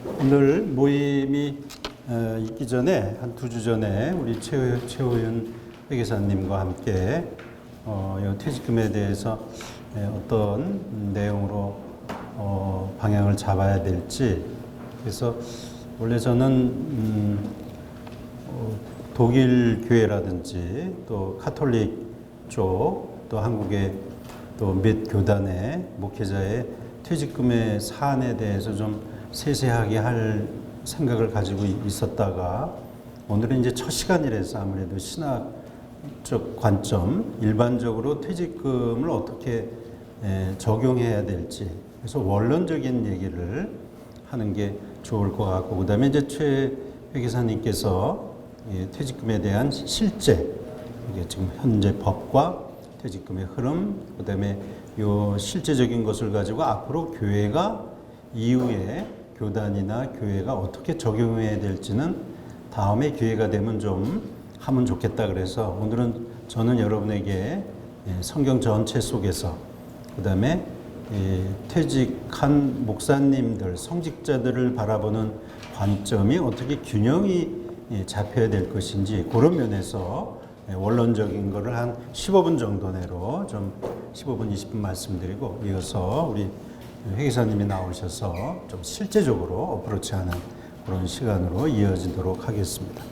오늘 모임이 있기 전에 한 2주 전에 우리 최호윤 회계사님과 함께 퇴직금에 대해서 어떤 내용으로 방향을 잡아야 될지, 그래서 원래 저는 독일 교회라든지 또 카톨릭 쪽, 또 한국의 또 몇 교단의 목회자의 퇴직금의 사안에 대해서 좀 세세하게 할 생각을 가지고 있었다가, 오늘은 이제 첫 시간이라서 아무래도 신학적 관점, 일반적으로 퇴직금을 어떻게 적용해야 될지, 그래서 원론적인 얘기를 하는 게 좋을 것 같고, 그 다음에 이제 최 회계사님께서 퇴직금에 대한 실제, 이게 지금 현재 법과 퇴직금의 흐름, 그 다음에 요 실제적인 것을 가지고 앞으로 교회가 이후에 교단이나 교회가 어떻게 적용해야 될지는 다음에 기회가 되면 좀 하면 좋겠다. 그래서 오늘은 저는 여러분에게 성경 전체 속에서, 그 다음에 퇴직한 목사님들, 성직자들을 바라보는 관점이 어떻게 균형이 잡혀야 될 것인지, 그런 면에서 원론적인 거를 한 15분 정도 내로 좀 15분, 20분 말씀드리고, 이어서 우리 회계사님이 나오셔서 좀 실제적으로 어프로치하는 그런 시간으로 이어지도록 하겠습니다.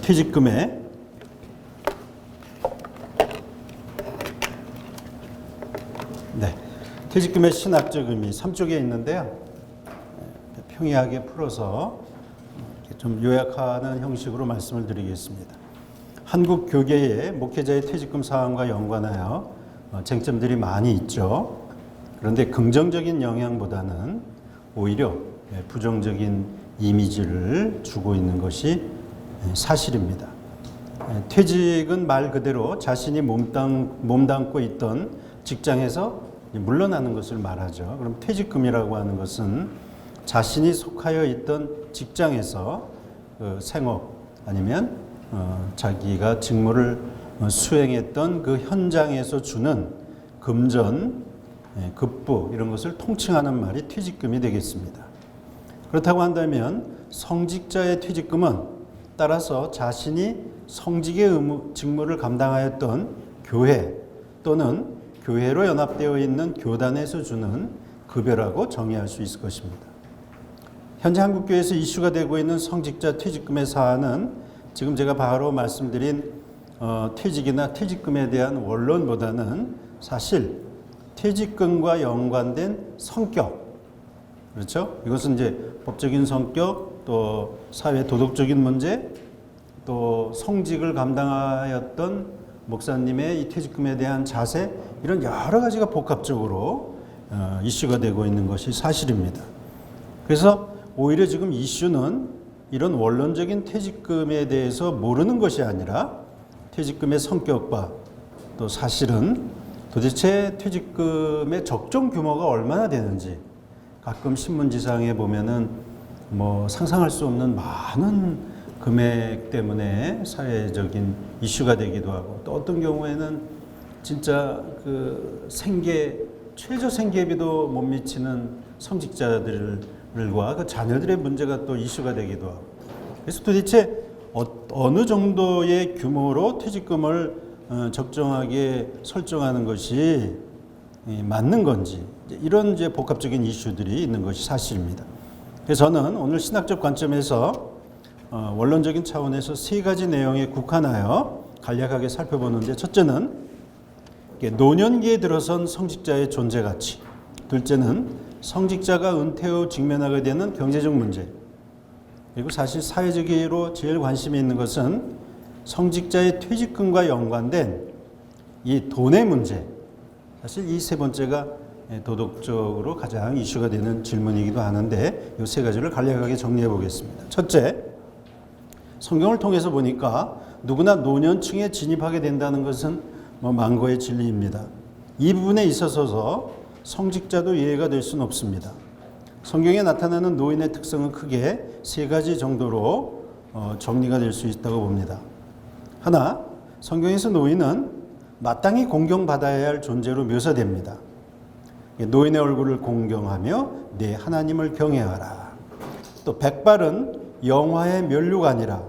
퇴직금의 퇴직금의 신학적 의미 3쪽에 있는데요. 평이하게 풀어서 좀 요약하는 형식으로 말씀을 드리겠습니다. 한국 교계의 목회자의 퇴직금 사항과 연관하여 쟁점들이 많이 있죠. 그런데 긍정적인 영향보다는 오히려 부정적인 이미지를 주고 있는 것이 사실입니다. 퇴직은 말 그대로 자신이 몸담고 있던 직장에서 물러나는 것을 말하죠. 그럼 퇴직금이라고 하는 것은 자신이 속하여 있던 직장에서 생업, 아니면 자기가 직무를 수행했던 그 현장에서 주는 금전, 급부, 이런 것을 통칭하는 말이 퇴직금이 되겠습니다. 그렇다고 한다면 성직자의 퇴직금은 따라서 자신이 성직의 직무를 감당하였던 교회 또는 교회로 연합되어 있는 교단에서 주는 급여라고 정의할 수 있을 것입니다. 현재 한국교회에서 이슈가 되고 있는 성직자 퇴직금의 사안은 지금 제가 바로 말씀드린 퇴직이나 퇴직금에 대한 원론보다는 사실 퇴직금과 연관된 성격, 그렇죠? 이것은 이제 법적인 성격, 또 사회 도덕적인 문제, 또 성직을 감당하였던 목사님의 이 퇴직금에 대한 자세, 이런 여러 가지가 복합적으로 이슈가 되고 있는 것이 사실입니다. 그래서 오히려 지금 이슈는 이런 원론적인 퇴직금에 대해서 모르는 것이 아니라 퇴직금의 성격과 또 사실은 도대체 퇴직금의 적정 규모가 얼마나 되는지, 가끔 신문지상에 보면은 상상할 수 없는 많은 금액 때문에 사회적인 이슈가 되기도 하고, 또 어떤 경우에는 진짜 그 최저 생계비도 못 미치는 성직자들과 그 자녀들의 문제가 또 이슈가 되기도 하고, 그래서 도대체 어느 정도의 규모로 퇴직금을 적정하게 설정하는 것이 맞는 건지, 이런 이제 복합적인 이슈들이 있는 것이 사실입니다. 그래서 저는 오늘 신학적 관점에서 원론적인 차원에서 3가지 내용에 국한하여 간략하게 살펴보는데, 첫째는 노년기에 들어선 성직자의 존재 가치, 둘째는 성직자가 은퇴 후 직면하게 되는 경제적 문제, 그리고 사실 사회적으로 제일 관심이 있는 것은 성직자의 퇴직금과 연관된 이 돈의 문제, 사실 이 3번째가 도덕적으로 가장 이슈가 되는 질문이기도 하는데, 이 3가지를 간략하게 정리해 보겠습니다. 첫째, 성경을 통해서 보니까 누구나 노년층에 진입하게 된다는 것은 만고의 진리입니다. 이 부분에 있어서 성직자도 예외가 될 수는 없습니다. 성경에 나타나는 노인의 특성은 크게 3가지 정도로 정리가 될 수 있다고 봅니다. 하나, 성경에서 노인은 마땅히 공경받아야 할 존재로 묘사됩니다. 노인의 얼굴을 공경하며 내 하나님을 경외하라. 또 백발은 영화의 면류가 아니라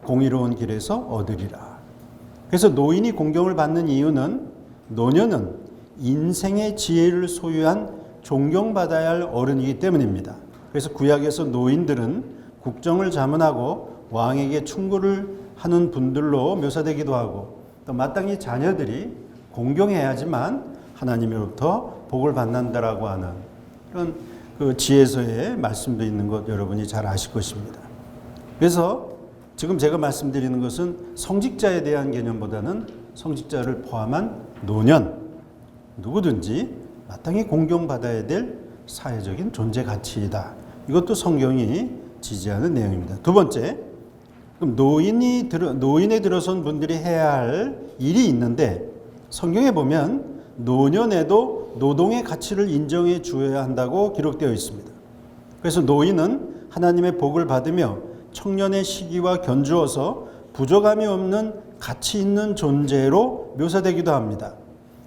공의로운 길에서 얻으리라. 그래서 노인이 공경을 받는 이유는 노년은 인생의 지혜를 소유한 존경받아야 할 어른이기 때문입니다. 그래서 구약에서 노인들은 국정을 자문하고 왕에게 충고를 하는 분들로 묘사되기도 하고 또 마땅히 자녀들이 공경해야지만 하나님으로부터 복을 받는다라고 하는 그런 그 지혜서의 말씀도 있는 것 여러분이 잘 아실 것입니다. 그래서 지금 제가 말씀드리는 것은 성직자에 대한 개념보다는 성직자를 포함한 노년, 누구든지 마땅히 공경받아야 될 사회적인 존재 가치이다. 이것도 성경이 지지하는 내용입니다. 두 번째, 그럼 노인에 들어선 분들이 해야 할 일이 있는데 성경에 보면 노년에도 노동의 가치를 인정해 주어야 한다고 기록되어 있습니다. 그래서 노인은 하나님의 복을 받으며 청년의 시기와 견주어서 부족함이 없는 가치 있는 존재로 묘사되기도 합니다.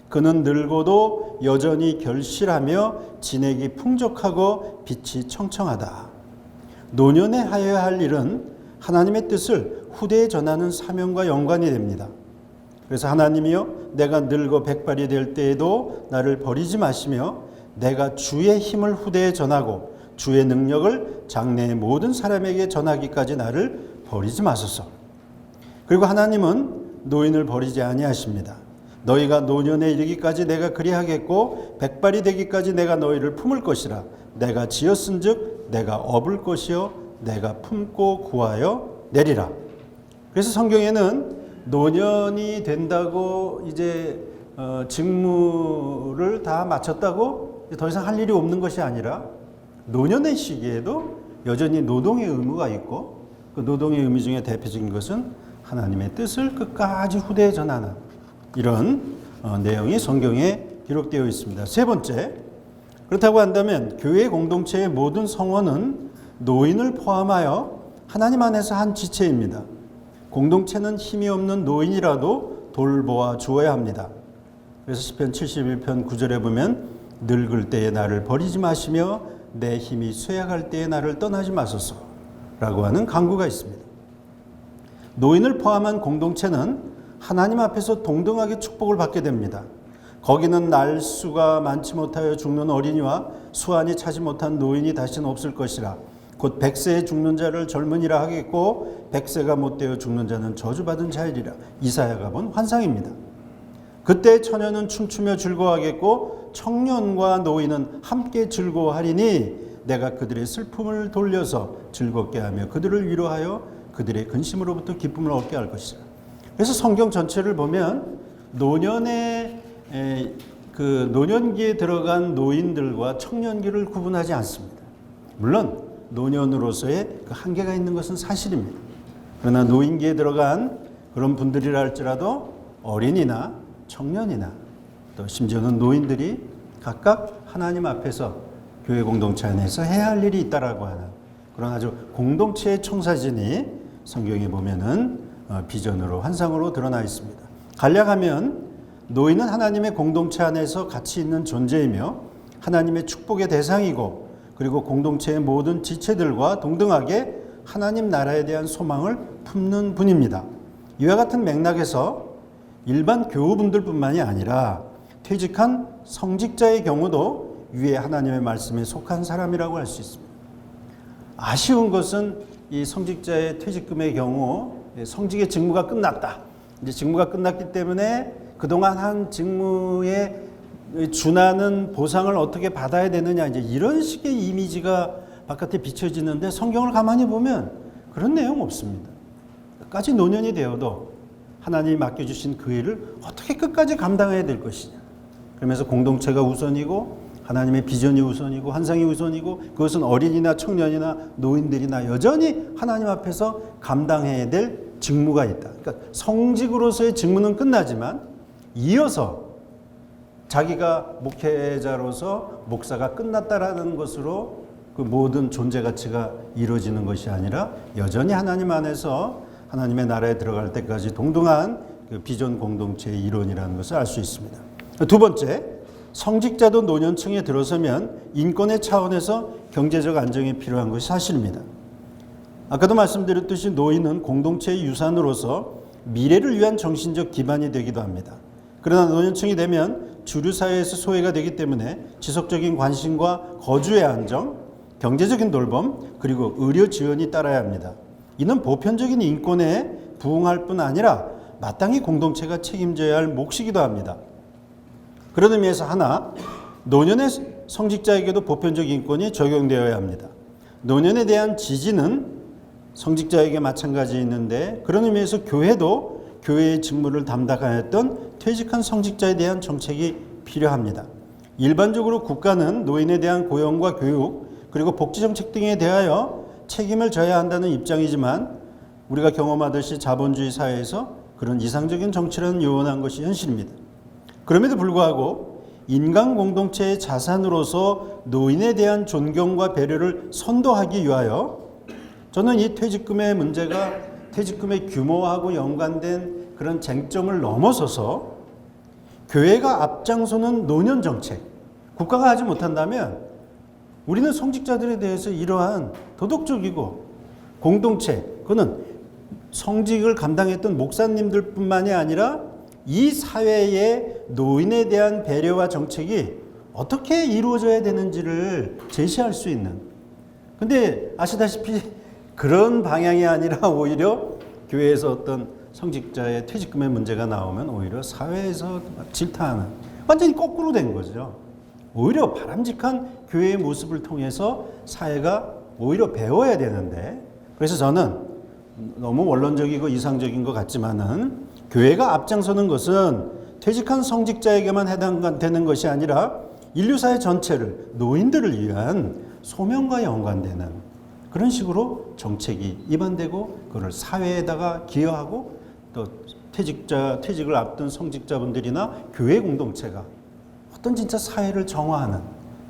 그는 늙어도 여전히 결실하며 진액이 풍족하고 빛이 청청하다. 노년에 하여야 할 일은 하나님의 뜻을 후대에 전하는 사명과 연관이 됩니다. 그래서 하나님이여 내가 늙어 백발이 될 때에도 나를 버리지 마시며 내가 주의 힘을 후대에 전하고 주의 능력을 장래의 모든 사람에게 전하기까지 나를 버리지 마소서. 그리고 하나님은 노인을 버리지 아니하십니다. 너희가 노년에 이르기까지 내가 그리하겠고 백발이 되기까지 내가 너희를 품을 것이라. 내가 지었은즉 내가 업을 것이요 내가 품고 구하여 내리라. 그래서 성경에는 노년이 된다고 이제 직무를 다 마쳤다고 더 이상 할 일이 없는 것이 아니라 노년의 시기에도 여전히 노동의 의무가 있고 그 노동의 의미 중에 대표적인 것은 하나님의 뜻을 끝까지 후대에 전하는 이런 내용이 성경에 기록되어 있습니다. 세 번째, 그렇다고 한다면 교회 공동체의 모든 성원은 노인을 포함하여 하나님 안에서 한 지체입니다. 공동체는 힘이 없는 노인이라도 돌보아 주어야 합니다. 그래서 시편 71편 9절에 보면 늙을 때에 나를 버리지 마시며 내 힘이 쇠약할 때에 나를 떠나지 마소서 라고 하는 간구가 있습니다. 노인을 포함한 공동체는 하나님 앞에서 동등하게 축복을 받게 됩니다. 거기는 날수가 많지 못하여 죽는 어린이와 수완이 차지 못한 노인이 다시는 없을 것이라. 곧 100세에 죽는 자를 젊은이라 하겠고 100세가 못되어 죽는 자는 저주받은 자이리라. 이사야가 본 환상입니다. 그때 처녀는 춤추며 즐거워하겠고 청년과 노인은 함께 즐거워하리니 내가 그들의 슬픔을 돌려서 즐겁게 하며 그들을 위로하여 그들의 근심으로부터 기쁨을 얻게 할 것이라. 그래서 성경 전체를 보면 노년의 그 노년기에 들어간 노인들과 청년기를 구분하지 않습니다. 물론 노년으로서의 그 한계가 있는 것은 사실입니다. 그러나 노인기에 들어간 그런 분들이라 할지라도 어린이나 청년이나 또 심지어는 노인들이 각각 하나님 앞에서 교회 공동체 안에서 해야 할 일이 있다라고 하는 그런 아주 공동체의 청사진이 성경에 보면은 비전으로 환상으로 드러나 있습니다. 간략하면 노인은 하나님의 공동체 안에서 가치 있는 존재이며 하나님의 축복의 대상이고 그리고 공동체의 모든 지체들과 동등하게 하나님 나라에 대한 소망을 품는 분입니다. 이와 같은 맥락에서 일반 교우분들뿐만이 아니라 퇴직한 성직자의 경우도 위에 하나님의 말씀에 속한 사람이라고 할 수 있습니다. 아쉬운 것은 이 성직자의 퇴직금의 경우 성직의 직무가 끝났다. 이제 직무가 끝났기 때문에 그동안 한 직무에 준하는 보상을 어떻게 받아야 되느냐 이제 이런 식의 이미지가 바깥에 비춰지는데 성경을 가만히 보면 그런 내용 없습니다. 끝까지 노년이 되어도 하나님이 맡겨주신 그 일을 어떻게 끝까지 감당해야 될 것이냐. 그러면서 공동체가 우선이고 하나님의 비전이 우선이고 환상이 우선이고 그것은 어린이나 청년이나 노인들이나 여전히 하나님 앞에서 감당해야 될 직무가 있다. 그러니까 성직으로서의 직무는 끝나지만 이어서 자기가 목회자로서 목사가 끝났다라는 것으로 그 모든 존재 가치가 이루어지는 것이 아니라 여전히 하나님 안에서 하나님의 나라에 들어갈 때까지 동등한 그 비전 공동체의 일원이라는 것을 알 수 있습니다. 두 번째, 성직자도 노년층에 들어서면 인권의 차원에서 경제적 안정이 필요한 것이 사실입니다. 아까도 말씀드렸듯이 노인은 공동체의 유산으로서 미래를 위한 정신적 기반이 되기도 합니다. 그러나 노년층이 되면 주류 사회에서 소외가 되기 때문에 지속적인 관심과 거주의 안정, 경제적인 돌봄, 그리고 의료 지원이 따라야 합니다. 이는 보편적인 인권에 부응할 뿐 아니라 마땅히 공동체가 책임져야 할 몫이기도 합니다. 그런 의미에서 하나, 노년의 성직자에게도 보편적 인권이 적용되어야 합니다. 노년에 대한 지지는 성직자에게 마찬가지 있는데 그런 의미에서 교회도 교회의 직무를 담당하였던 퇴직한 성직자에 대한 정책이 필요합니다. 일반적으로 국가는 노인에 대한 고용과 교육 그리고 복지정책 등에 대하여 책임을 져야 한다는 입장이지만 우리가 경험하듯이 자본주의 사회에서 그런 이상적인 정치를 요원한 것이 현실입니다. 그럼에도 불구하고 인간 공동체의 자산으로서 노인에 대한 존경과 배려를 선도하기 위하여 저는 이 퇴직금의 문제가 퇴직금의 규모하고 연관된 그런 쟁점을 넘어서서 교회가 앞장서는 노년 정책, 국가가 하지 못한다면 우리는 성직자들에 대해서 이러한 도덕적이고 공동체, 그거는 성직을 감당했던 목사님들뿐만이 아니라 이 사회의 노인에 대한 배려와 정책이 어떻게 이루어져야 되는지를 제시할 수 있는, 근데 아시다시피 그런 방향이 아니라 오히려 교회에서 어떤 성직자의 퇴직금의 문제가 나오면 오히려 사회에서 질타하는, 완전히 거꾸로 된 거죠. 오히려 바람직한 교회의 모습을 통해서 사회가 오히려 배워야 되는데, 그래서 저는 너무 원론적이고 이상적인 것 같지만은 교회가 앞장서는 것은 퇴직한 성직자에게만 해당되는 것이 아니라 인류사회 전체를, 노인들을 위한 소명과 연관되는 그런 식으로 정책이 입안되고 그걸 사회에다가 기여하고 또 퇴직을 앞둔 성직자분들이나 교회 공동체가 어떤 진짜 사회를 정화하는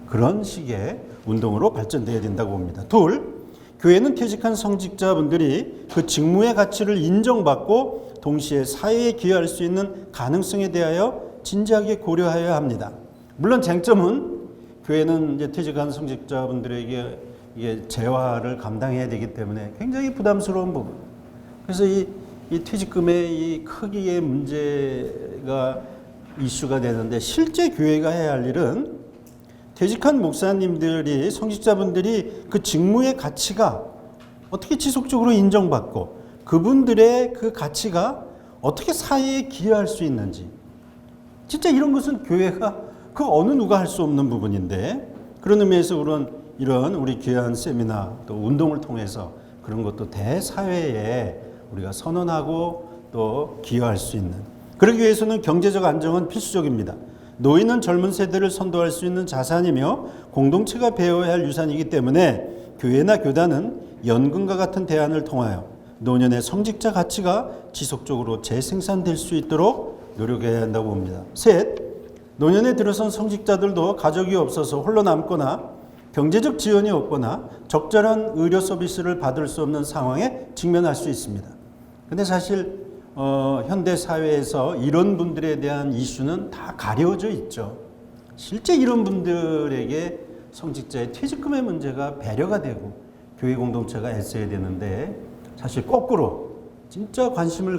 그런 식의 운동으로 발전돼야 된다고 봅니다. 둘, 교회는 퇴직한 성직자분들이 그 직무의 가치를 인정받고 동시에 사회에 기여할 수 있는 가능성에 대하여 진지하게 고려하여야 합니다. 물론 쟁점은 교회는 이제 퇴직한 성직자분들에게 이게 재화를 감당해야 되기 때문에 굉장히 부담스러운 부분. 그래서 이 퇴직금의 이 크기의 문제가 이슈가 되는데, 실제 교회가 해야 할 일은 퇴직한 목사님들이, 성직자분들이 그 직무의 가치가 어떻게 지속적으로 인정받고 그분들의 그 가치가 어떻게 사회에 기여할 수 있는지, 진짜 이런 것은 교회가 그 어느 누가 할 수 없는 부분인데, 그런 의미에서 이런 우리 귀한 세미나 또 운동을 통해서 그런 것도 대사회에 우리가 선언하고 또 기여할 수 있는, 그러기 위해서는 경제적 안정은 필수적입니다. 노인은 젊은 세대를 선도할 수 있는 자산이며 공동체가 배워야 할 유산이기 때문에 교회나 교단은 연금과 같은 대안을 통하여 노년의 성직자 가치가 지속적으로 재생산될 수 있도록 노력해야 한다고 봅니다. 셋, 노년에 들어선 성직자들도 가족이 없어서 홀로 남거나 경제적 지원이 없거나 적절한 의료 서비스를 받을 수 없는 상황에 직면할 수 있습니다. 근데 사실 현대 사회에서 이런 분들에 대한 이슈는 다 가려져 있죠. 실제 이런 분들에게 성직자의 퇴직금의 문제가 배려가 되고 교회 공동체가 애써야 되는데, 사실 거꾸로 진짜 관심을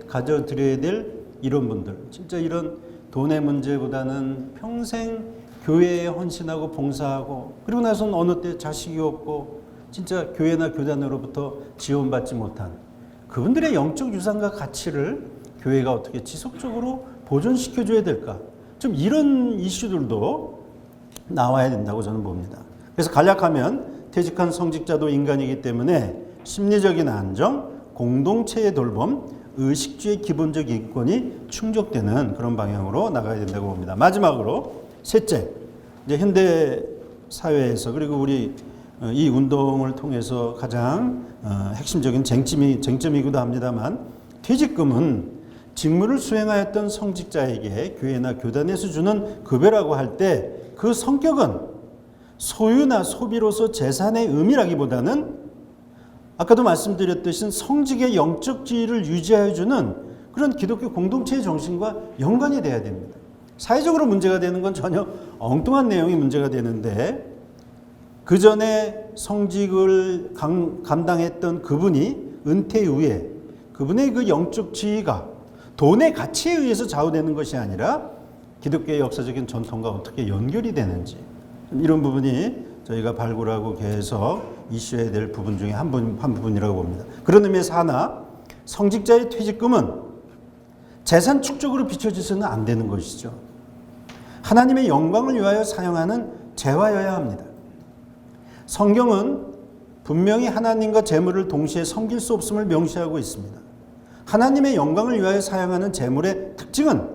가져드려야 될 이런 분들, 진짜 이런 돈의 문제보다는 평생 교회에 헌신하고 봉사하고 그리고 나서는 어느 때 자식이 없고 진짜 교회나 교단으로부터 지원받지 못한 그분들의 영적 유산과 가치를 교회가 어떻게 지속적으로 보존시켜줘야 될까, 좀 이런 이슈들도 나와야 된다고 저는 봅니다. 그래서 간략하면 퇴직한 성직자도 인간이기 때문에 심리적인 안정, 공동체의 돌봄, 의식주의 기본적 인권이 충족되는 그런 방향으로 나가야 된다고 봅니다. 마지막으로 셋째, 이제 현대 사회에서 그리고 우리 이 운동을 통해서 가장 핵심적인 쟁점이기도 합니다만, 퇴직금은 직무를 수행하였던 성직자에게 교회나 교단에서 주는 급여라고 할 때 그 성격은 소유나 소비로서 재산의 의미라기보다는 아까도 말씀드렸듯이 성직의 영적 지위를 유지하여 주는 그런 기독교 공동체의 정신과 연관이 돼야 됩니다. 사회적으로 문제가 되는 건 전혀 엉뚱한 내용이 문제가 되는데, 그 전에 성직을 감당했던 그분이 은퇴 이후에 그분의 그 영적 지위가 돈의 가치에 의해서 좌우되는 것이 아니라 기독교의 역사적인 전통과 어떻게 연결이 되는지, 이런 부분이 저희가 발굴하고 계속 이슈해야 될 부분 중에 한 부분이라고 봅니다. 그런 의미에서 하나, 성직자의 퇴직금은 재산 축적으로 비춰져서는 안 되는 것이죠. 하나님의 영광을 위하여 사용하는 재화여야 합니다. 성경은 분명히 하나님과 재물을 동시에 섬길 수 없음을 명시하고 있습니다. 하나님의 영광을 위하여 사용하는 재물의 특징은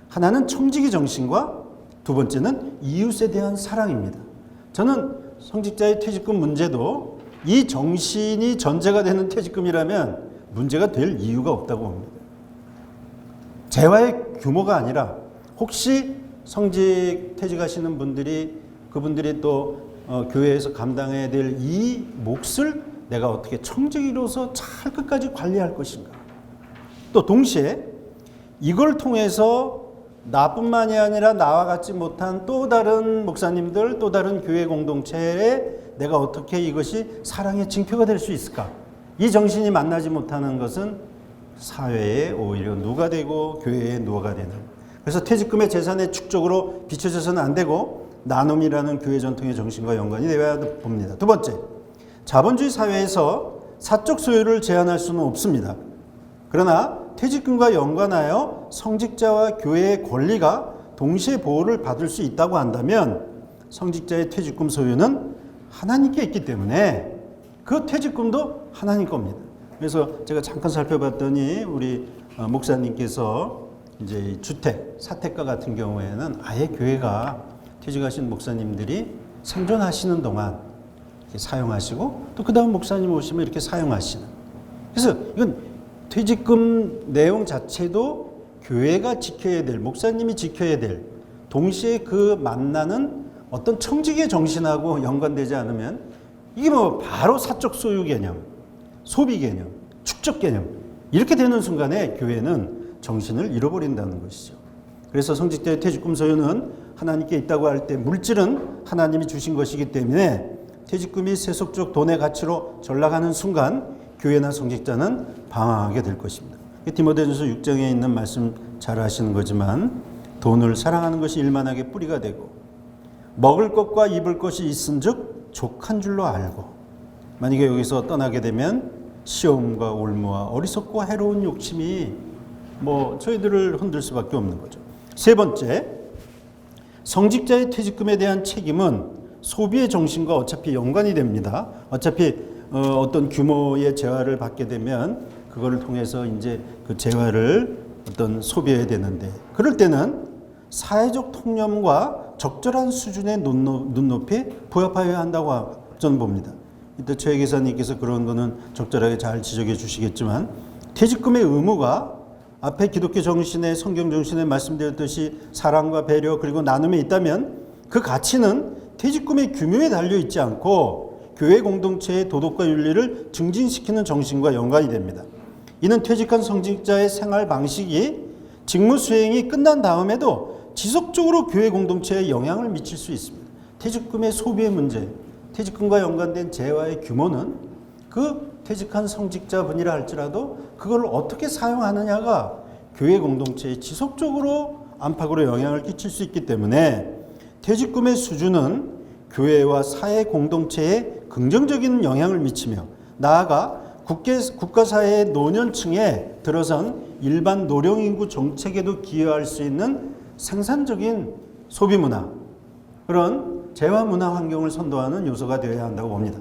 하나는 청지기 정신과 두 번째는 이웃에 대한 사랑입니다. 저는 성직자의 퇴직금 문제도 이 정신이 전제가 되는 퇴직금이라면 문제가 될 이유가 없다고 봅니다. 재화의 규모가 아니라 혹시 성직 퇴직하시는 분들이 그분들이 또 교회에서 감당해야 될 이 몫을 내가 어떻게 청지기로서 잘 끝까지 관리할 것인가. 또 동시에 이걸 통해서 나뿐만이 아니라 나와 같지 못한 또 다른 목사님들, 또 다른 교회 공동체에 내가 어떻게 이것이 사랑의 징표가 될 수 있을까. 이 정신이 만나지 못하는 것은 사회에 오히려 누가 되고 교회에 누가 되는. 그래서 퇴직금의 재산의 축적으로 비춰져서는 안 되고 나눔이라는 교회 전통의 정신과 연관이 되어야 봅니다. 두 번째, 자본주의 사회에서 사적 소유를 제한할 수는 없습니다. 그러나 퇴직금과 연관하여 성직자와 교회의 권리가 동시에 보호를 받을 수 있다고 한다면 성직자의 퇴직금 소유는 하나님께 있기 때문에 그 퇴직금도 하나님 겁니다. 그래서 제가 잠깐 살펴봤더니 우리 목사님께서 이제 주택, 사택과 같은 경우에는 아예 교회가 퇴직하신 목사님들이 생존하시는 동안 이렇게 사용하시고 또 그 다음 목사님 오시면 이렇게 사용하시는. 그래서 이건 퇴직금 내용 자체도 교회가 지켜야 될, 목사님이 지켜야 될, 동시에 그 만나는 어떤 청지기의 정신하고 연관되지 않으면 이게 뭐 바로 사적 소유 개념, 소비 개념, 축적 개념 이렇게 되는 순간에 교회는 정신을 잃어버린다는 것이죠. 그래서 성직자의 퇴직금 소유는 하나님께 있다고 할 때 물질은 하나님이 주신 것이기 때문에 퇴직금이 세속적 돈의 가치로 전락하는 순간 교회나 성직자는 방황하게 될 것입니다. 디모데전서 6장에 있는 말씀 잘 아시는 거지만 돈을 사랑하는 것이 일만하게 뿌리가 되고 먹을 것과 입을 것이 있은즉 족한 줄로 알고 만약에 여기서 떠나게 되면 시험과 올무와 어리석고 해로운 욕심이 저희들을 흔들 수밖에 없는 거죠. 세 번째, 성직자의 퇴직금에 대한 책임은 소비의 정신과 어차피 연관이 됩니다. 어차피 어떤 규모의 재화를 받게 되면 그거를 통해서 이제 그 재화를 어떤 소비해야 되는데 그럴 때는 사회적 통념과 적절한 수준의 눈높이에 부합하여야 한다고 저는 봅니다. 이때 최 기사님께서 그런 거는 적절하게 잘 지적해 주시겠지만 퇴직금의 의무가 앞에 기독교 정신의 성경 정신에 말씀드렸듯이 사랑과 배려 그리고 나눔에 있다면 그 가치는 퇴직금의 규모에 달려 있지 않고 교회 공동체의 도덕과 윤리를 증진시키는 정신과 연관이 됩니다. 이는 퇴직한 성직자의 생활 방식이 직무 수행이 끝난 다음에도 지속적으로 교회 공동체에 영향을 미칠 수 있습니다. 퇴직금의 소비의 문제, 퇴직금과 연관된 재화의 규모는 그 퇴직한 성직자분이라 할지라도 그걸 어떻게 사용하느냐가 교회 공동체에 지속적으로 안팎으로 영향을 끼칠 수 있기 때문에 퇴직금의 수준은 교회와 사회 공동체에 긍정적인 영향을 미치며 나아가 국가사회의 노년층에 들어선 일반 노령인구 정책에도 기여할 수 있는 생산적인 소비문화, 그런 재화문화 환경을 선도하는 요소가 되어야 한다고 봅니다.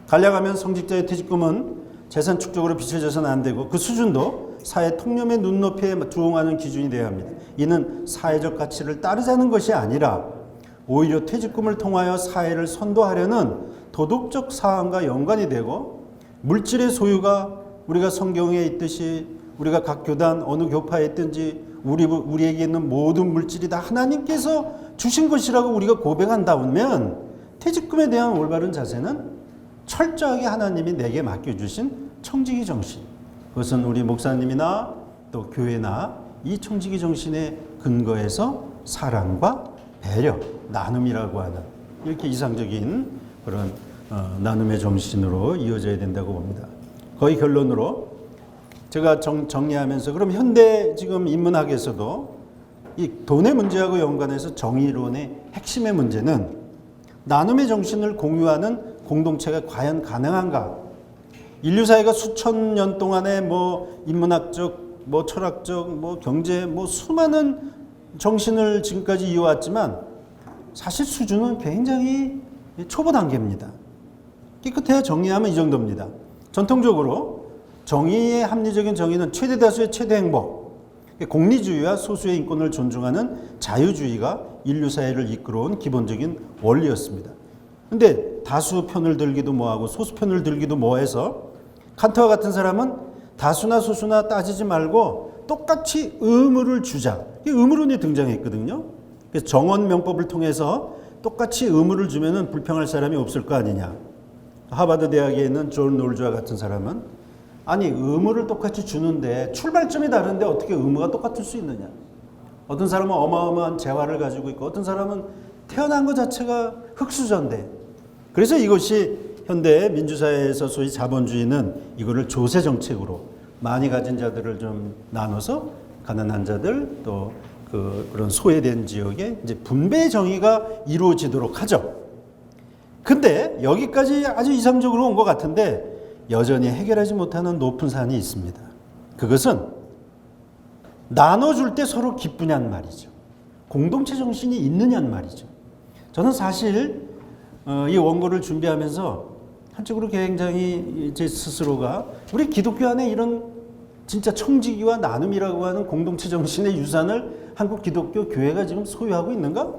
간략하면 성직자의 퇴직금은 재산 축적으로 비춰져서는 안 되고 그 수준도 사회 통념의 눈높이에 부응하는 기준이 되어야 합니다. 이는 사회적 가치를 따르자는 것이 아니라 오히려 퇴직금을 통하여 사회를 선도하려는 도덕적 사항과 연관이 되고 물질의 소유가 우리가 성경에 있듯이 우리가 각 교단 어느 교파에 있든지 우리에게 있는 모든 물질이 다 하나님께서 주신 것이라고 우리가 고백한다면 퇴직금에 대한 올바른 자세는 철저하게 하나님이 내게 맡겨주신 청지기 정신, 그것은 우리 목사님이나 또 교회나 이 청지기 정신의 근거에서 사랑과 배려, 나눔이라고 하는 이렇게 이상적인 그런 나눔의 정신으로 이어져야 된다고 봅니다. 거의 결론으로 제가 정리하면서 그럼 현대 지금 인문학에서도 이 돈의 문제하고 연관해서 정의론의 핵심의 문제는 나눔의 정신을 공유하는 공동체가 과연 가능한가? 인류 사회가 수천 년 동안에 뭐 인문학적, 뭐 철학적, 뭐 경제, 뭐 수많은 정신을 지금까지 이어왔지만 사실 수준은 굉장히 초보 단계입니다. 깨끗해야 정의하면 이 정도입니다. 전통적으로 정의의 합리적인 정의는 최대 다수의 최대 행복, 공리주의와 소수의 인권을 존중하는 자유주의가 인류 사회를 이끌어온 기본적인 원리였습니다. 근데 다수 편을 들기도 뭐하고 소수 편을 들기도 뭐해서 칸트와 같은 사람은 다수나 소수나 따지지 말고 똑같이 의무를 주자. 이 의무론이 등장했거든요. 그래서 정원 명법을 통해서 똑같이 의무를 주면은 불평할 사람이 없을 거 아니냐. 하버드 대학에 있는 존 롤즈와 같은 사람은 아니 의무를 똑같이 주는데 출발점이 다른데 어떻게 의무가 똑같을 수 있느냐. 어떤 사람은 어마어마한 재화를 가지고 있고 어떤 사람은 태어난 것 자체가 흙수저인데 그래서 이것이 현대 민주사회에서 소위 자본주의는 이거를 조세 정책으로 많이 가진 자들을 좀 나눠서 가난한 자들 또 그런 소외된 지역에 이제 분배 정의가 이루어지도록 하죠. 근데 여기까지 아주 이상적으로 온 것 같은데 여전히 해결하지 못하는 높은 산이 있습니다. 그것은 나눠줄 때 서로 기쁘냔 말이죠. 공동체 정신이 있느냔 말이죠. 저는 사실 이 원고를 준비하면서 한쪽으로 굉장히 제 스스로가 우리 기독교 안에 이런 진짜 청지기와 나눔이라고 하는 공동체 정신의 유산을 한국 기독교 교회가 지금 소유하고 있는가?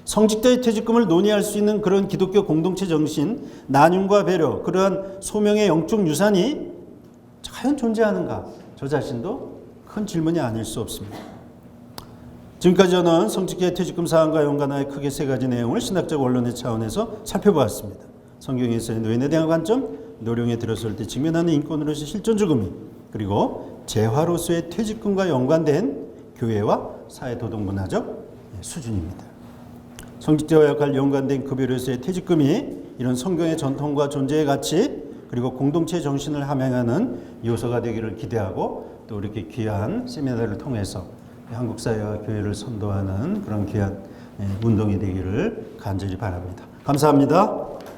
성직자의 퇴직금을 논의할 수 있는 그런 기독교 공동체 정신, 나눔과 배려, 그러한 소명의 영적 유산이 과연 존재하는가? 저 자신도 큰 질문이 아닐 수 없습니다. 지금까지 저는 성직자의 퇴직금 사항과 연관하여 크게 세 가지 내용을 신학적 원론의 차원에서 살펴보았습니다. 성경에서의 노인에 대한 관점, 노령에 들어설 때 직면하는 인권으로서의 실존적 의미, 그리고 재화로서의 퇴직금과 연관된 교회와 사회 도덕 문화적 수준입니다. 성직자와 역할 연관된 급여로서의 퇴직금이 이런 성경의 전통과 존재의 가치 그리고 공동체 정신을 함양하는 요소가 되기를 기대하고 또 이렇게 귀한 세미나를 통해서 한국 사회와 교회를 선도하는 그런 귀한 운동이 되기를 간절히 바랍니다. 감사합니다.